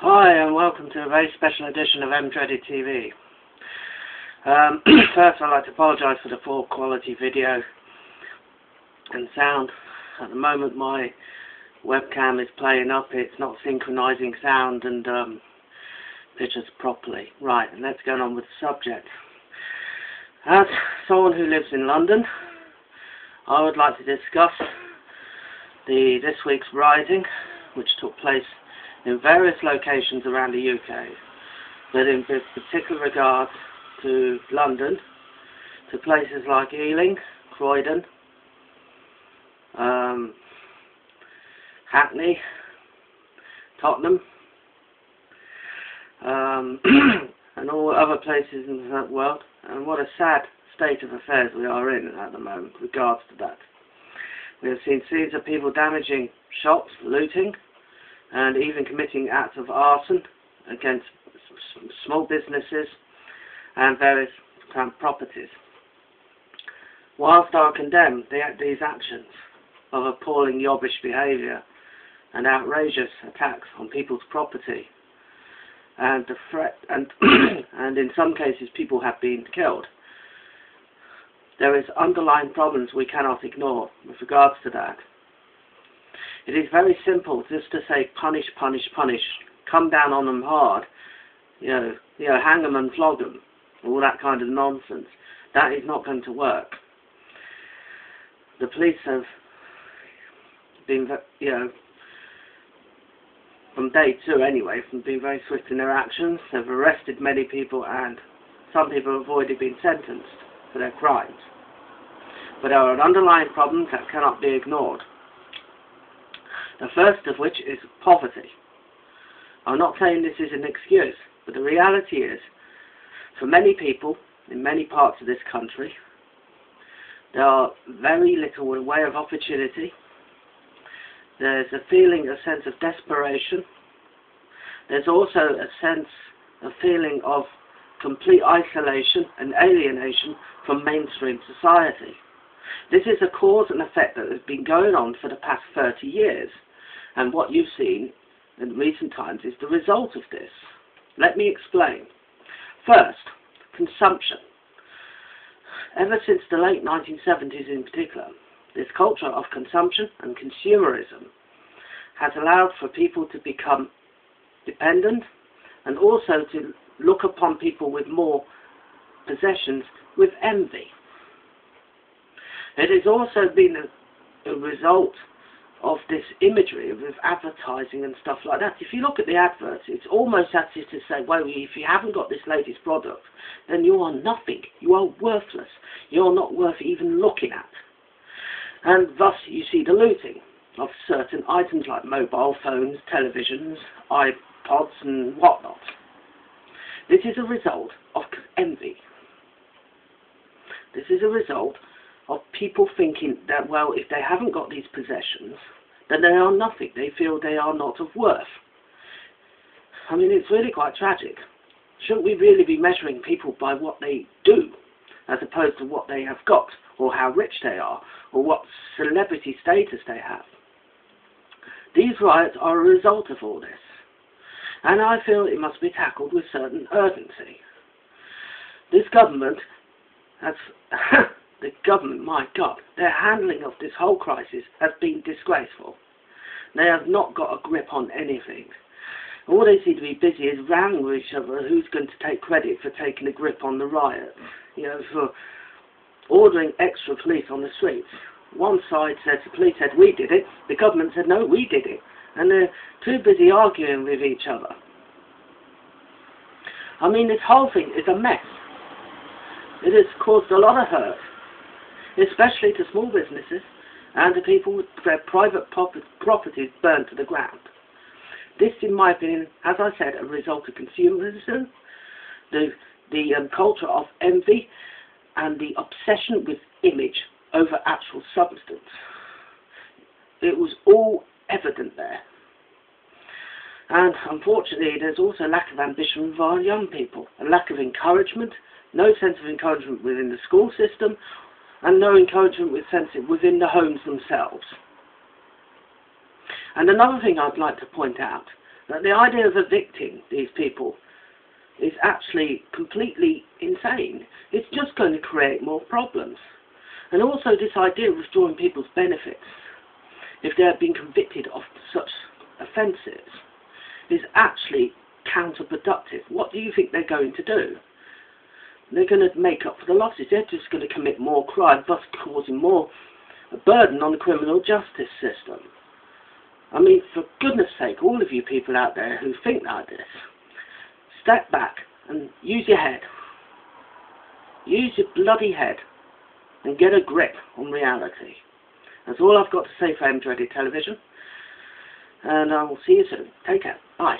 Hi and welcome to a very special edition of Mdreadedtv. First I'd like to apologise for the poor quality video and sound. At the moment my webcam is playing up, it's not synchronising sound and pictures properly. Right, and let's get on with the subject. As someone who lives in London, I would like to discuss this week's rioting, which took place in various locations around the UK, but in particular regard to London, to places like Ealing, Croydon, Hackney, Tottenham, and all other places in the world. And what a sad state of affairs we are in at the moment with regards to that. We have seen scenes of people damaging shops, looting, and even committing acts of arson against small businesses and various properties. Whilst I condemn these actions of appalling yobbish behaviour and outrageous attacks on people's property, and the threat, and in some cases people have been killed, there is underlying problems we cannot ignore with regards to that. It is very simple just to say punish, punish, punish, come down on them hard, hang them and flog them, all that kind of nonsense. That is not going to work. The police have been, from day two anyway, from being very swift in their actions. They've arrested many people and some people have already been sentenced for their crimes. But there are underlying problems that cannot be ignored. The first of which is poverty. I'm not saying this is an excuse, but the reality is, for many people in many parts of this country, there are very little in the way of opportunity. There's a sense of desperation. There's also a feeling of complete isolation and alienation from mainstream society. This is a cause and effect that has been going on for the past 30 years. And what you've seen in recent times is the result of this. Let me explain. First, consumption. Ever since the late 1970s in particular, this culture of consumption and consumerism has allowed for people to become dependent and also to look upon people with more possessions with envy. It has also been a result of this imagery with advertising and stuff like that. If you look at the adverts, it's almost as if to say, well, if you haven't got this latest product, then you are nothing. You are worthless. You're not worth even looking at. And thus you see the looting of certain items like mobile phones, televisions, iPods and whatnot. This is a result of envy. This is a result of people thinking that, well, if they haven't got these possessions, then they are nothing. They feel they are not of worth. I mean, it's really quite tragic. Shouldn't we really be measuring people by what they do, as opposed to what they have got, or how rich they are, or what celebrity status they have? These riots are a result of all this, and I feel it must be tackled with certain urgency. This government has... The government, my God, their handling of this whole crisis has been disgraceful. They have not got a grip on anything. All they seem to be busy is rounding with each other who's going to take credit for taking a grip on the riot. For ordering extra police on the streets. One side says the police said we did it, the government said no, we did it. And they're too busy arguing with each other. I mean, this whole thing is a mess. It has caused a lot of hurt, especially to small businesses and to people with their private properties burned to the ground. This, in my opinion, as I said, a result of consumerism, the culture of envy, and the obsession with image over actual substance. It was all evident there. And unfortunately, there's also a lack of ambition with our young people, a lack of encouragement, no sense of encouragement within the school system, and no encouragement within the homes themselves. And another thing I'd like to point out, that the idea of evicting these people is actually completely insane. It's just going to create more problems. And also this idea of withdrawing people's benefits, if they have been convicted of such offences, is actually counterproductive. What do you think they're going to do? They're going to make up for the losses. They're just going to commit more crime, thus causing more burden on the criminal justice system. I mean, for goodness sake, all of you people out there who think like this, step back and use your head. Use your bloody head and get a grip on reality. That's all I've got to say for Mdreaded Television. And I will see you soon. Take care. Bye.